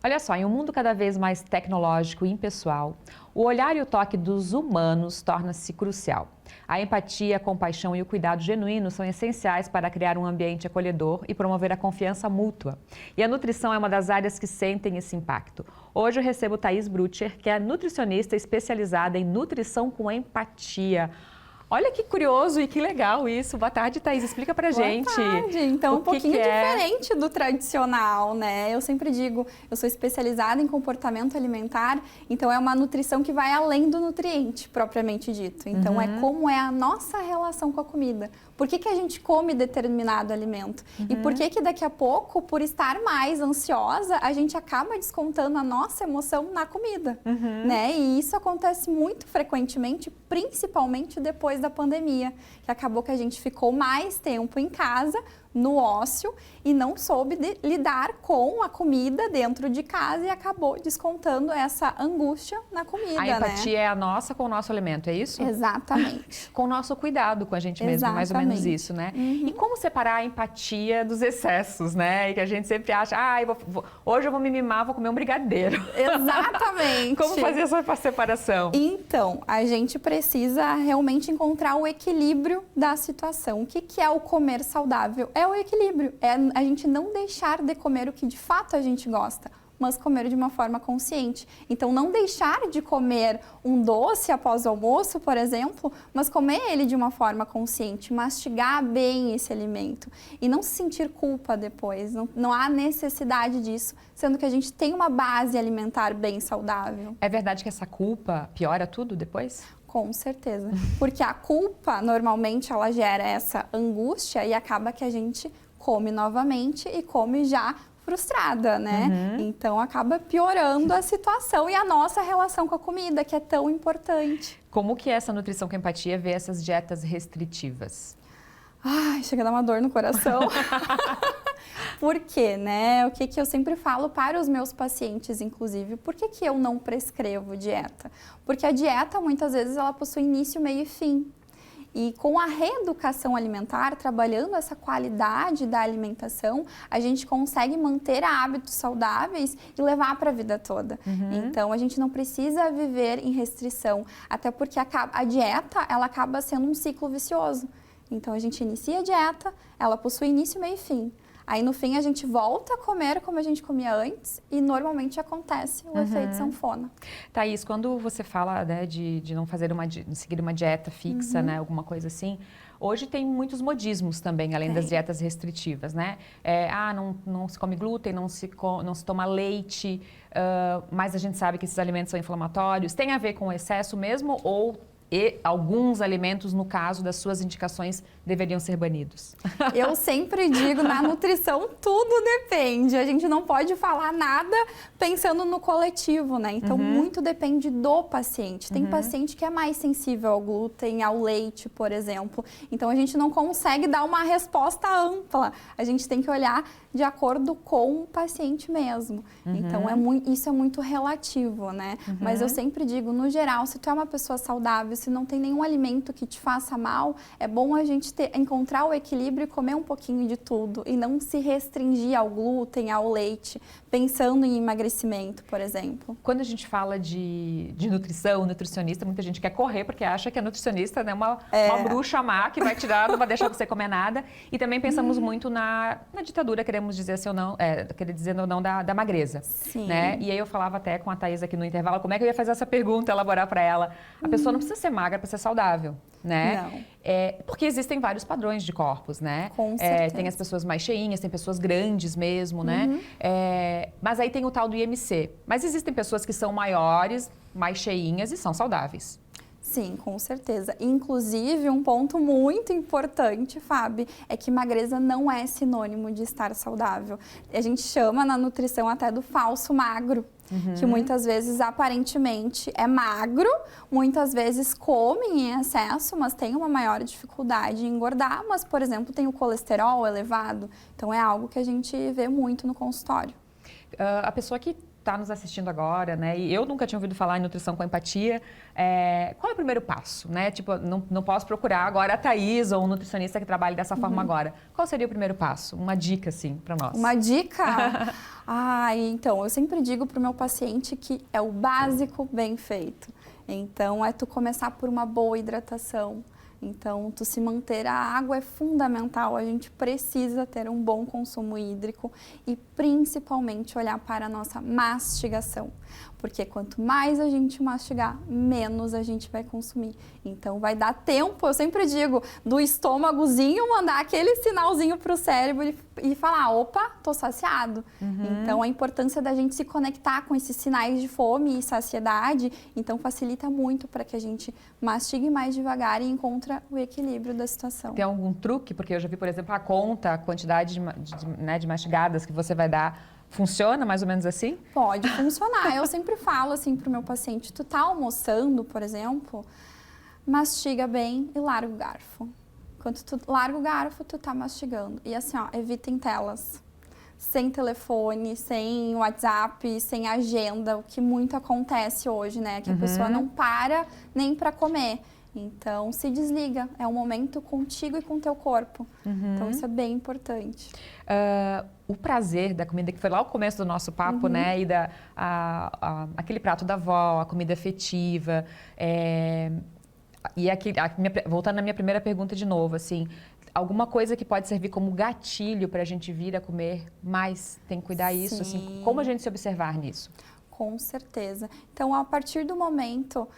Olha só, em um mundo cada vez mais tecnológico e impessoal, o olhar e o toque dos humanos torna-se crucial. A empatia, a compaixão e o cuidado genuíno são essenciais para criar um ambiente acolhedor e promover a confiança mútua. E a nutrição é uma das áreas que sentem esse impacto. Hoje eu recebo Thaís Brutcher, que é nutricionista especializada em nutrição com empatia. Olha que curioso e que legal isso. Boa tarde, Thaís. Explica pra gente. Boa tarde. Então, um pouquinho é? diferente do tradicional, né? Eu sempre digo, eu sou especializada em comportamento alimentar, então é uma nutrição que vai além do nutriente, propriamente dito. Então, é como é a nossa relação com a comida. Por que a gente come determinado alimento? E por que daqui a pouco, por estar mais ansiosa, a gente acaba descontando a nossa emoção na comida, né? E isso acontece muito frequentemente, principalmente depois da pandemia, que acabou que a gente ficou mais tempo em casa, no ócio, e não soube lidar com a comida dentro de casa e acabou descontando essa angústia na comida, A empatia é a nossa com o nosso alimento, é isso? Exatamente. Com o nosso cuidado com a gente mesmo, mais ou menos isso, né? E como separar a empatia dos excessos, né? E que a gente sempre acha, hoje eu vou me mimar, vou comer um brigadeiro. Exatamente. Como fazer essa separação? Então, a gente precisa realmente encontrar o equilíbrio da situação. O que é o comer saudável? É o equilíbrio, é a gente não deixar de comer o que de fato a gente gosta, mas comer de uma forma consciente. Então, não deixar de comer um doce após o almoço, por exemplo, mas comer ele de uma forma consciente, mastigar bem esse alimento e não se sentir culpa depois. Não há necessidade disso, sendo que a gente tem uma base alimentar bem saudável. É verdade que essa culpa piora tudo depois? Com certeza, porque a culpa, normalmente, ela gera essa angústia e acaba que a gente come novamente e come já frustrada, né? Então, acaba piorando a situação e a nossa relação com a comida, que é tão importante. Como que essa nutrição com empatia vê essas dietas restritivas? Ai, chega a dar uma dor no coração. Por quê, né? O que eu sempre falo para os meus pacientes, inclusive, por que eu não prescrevo dieta? Porque a dieta, muitas vezes, ela possui início, meio e fim. E com a reeducação alimentar, trabalhando essa qualidade da alimentação, a gente consegue manter hábitos saudáveis e levar para a vida toda. Então, a gente não precisa viver em restrição, até porque a dieta, ela acaba sendo um ciclo vicioso. Então, a gente inicia a dieta, ela possui início, meio e fim. Aí, no fim, a gente volta a comer como a gente comia antes e, normalmente, acontece o efeito sanfona. Thaís, quando você fala, né, de não fazer seguir uma dieta fixa, né, alguma coisa assim, hoje tem muitos modismos também, além das dietas restritivas, né? Não se come glúten, não se toma leite, mas a gente sabe que esses alimentos são inflamatórios. Tem a ver com o excesso mesmo ou... E alguns alimentos, no caso das suas indicações, deveriam ser banidos? Eu sempre digo, na nutrição, tudo depende. A gente não pode falar nada pensando no coletivo, né? Então, muito depende do paciente. Tem paciente que é mais sensível ao glúten, ao leite, por exemplo. Então, a gente não consegue dar uma resposta ampla. A gente tem que olhar de acordo com o paciente mesmo. Então, isso é muito relativo, né? Mas eu sempre digo, no geral, se tu é uma pessoa saudável, se não tem nenhum alimento que te faça mal, é bom a gente encontrar o equilíbrio e comer um pouquinho de tudo e não se restringir ao glúten, ao leite, pensando em emagrecimento, por exemplo. Quando a gente fala de nutrição, nutricionista, muita gente quer correr porque acha que a nutricionista é uma bruxa má que vai tirar, não vai deixar você comer nada. E também pensamos muito na ditadura, queremos dizer assim ou não, querer dizer ou não, da magreza. Sim. Né? E aí eu falava até com a Thaís aqui no intervalo, como é que eu ia fazer essa pergunta, elaborar para ela. A pessoa não precisa ser magra para ser saudável, né? Não. Porque existem vários padrões de corpos, né? Com certeza. Tem as pessoas mais cheinhas, tem pessoas grandes mesmo, né? Mas aí tem o tal do IMC. Mas existem pessoas que são maiores, mais cheinhas e são saudáveis. Sim, com certeza. Inclusive, um ponto muito importante, Fábio, é que magreza não é sinônimo de estar saudável. A gente chama na nutrição até do falso magro, que muitas vezes aparentemente é magro, muitas vezes come em excesso, mas tem uma maior dificuldade em engordar, mas, por exemplo, tem o colesterol elevado. Então, é algo que a gente vê muito no consultório. A pessoa que está nos assistindo agora, né? E eu nunca tinha ouvido falar em nutrição com empatia. Qual é o primeiro passo, né? Tipo, não posso procurar agora a Thaís ou um nutricionista que trabalhe dessa forma agora. Qual seria o primeiro passo? Uma dica, assim, para nós. Uma dica? Então, eu sempre digo para o meu paciente que é o básico bem feito. Então, é tu começar por uma boa hidratação. Então, tu se manter, a água é fundamental, a gente precisa ter um bom consumo hídrico e principalmente olhar para a nossa mastigação, porque quanto mais a gente mastigar, menos a gente vai consumir. Então, vai dar tempo, eu sempre digo, do estômagozinho mandar aquele sinalzinho para o cérebro e falar, opa, tô saciado. Então, a importância da gente se conectar com esses sinais de fome e saciedade, então facilita muito para que a gente mastigue mais devagar e encontre o equilíbrio da situação. Tem algum truque? Porque eu já vi, por exemplo, a quantidade de mastigadas que você vai dar. Funciona mais ou menos assim? Pode funcionar. Eu sempre falo assim para o meu paciente, tu tá almoçando, por exemplo, mastiga bem e larga o garfo. Quando tu larga o garfo, tu tá mastigando. E assim, ó, evitem telas. Sem telefone, sem WhatsApp, sem agenda, o que muito acontece hoje, né? Que a pessoa não para nem para comer. Então, se desliga. É um momento contigo e com o teu corpo. Então, isso é bem importante. O prazer da comida, que foi lá o começo do nosso papo, né? E aquele prato da avó, a comida afetiva. Voltando na minha primeira pergunta de novo, assim, alguma coisa que pode servir como gatilho para a gente vir a comer mais? Tem que cuidar isso, assim, como a gente se observar nisso? Com certeza. Então, a partir do momento,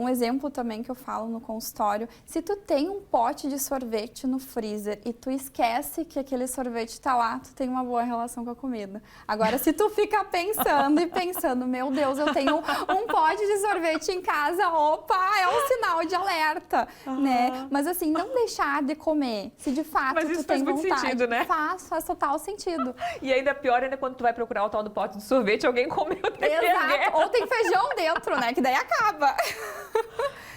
um exemplo também que eu falo no consultório, se tu tem um pote de sorvete no freezer e tu esquece que aquele sorvete está lá, tu tem uma boa relação com a comida. Agora, se tu fica pensando e pensando, meu Deus, eu tenho um pote de sorvete em casa, opa, é um sinal de alerta, né? Mas assim, não deixar de comer, se de fato tu tem vontade. Faz sentido, né? Faz total sentido. E ainda pior ainda quando tu vai procurar o tal do pote de sorvete, alguém comeu. Exato, ou tem feijão dentro, né? Que daí acaba.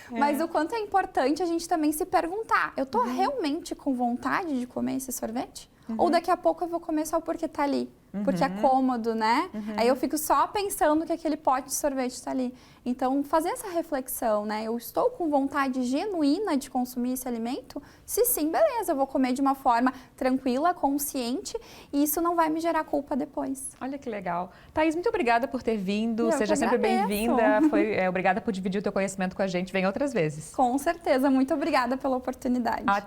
Mas o quanto é importante a gente também se perguntar, eu tô realmente com vontade de comer esse sorvete? Ou daqui a pouco eu vou comer só porque tá ali? Porque é cômodo, né? Aí eu fico só pensando que aquele pote de sorvete está ali. Então, fazer essa reflexão, né? Eu estou com vontade genuína de consumir esse alimento? Se sim, beleza, eu vou comer de uma forma tranquila, consciente, e isso não vai me gerar culpa depois. Olha que legal. Thaís, muito obrigada por ter vindo. Eu Seja que sempre agradeço. bem-vinda. Obrigada por dividir o teu conhecimento com a gente. Venha outras vezes. Com certeza. Muito obrigada pela oportunidade. Até.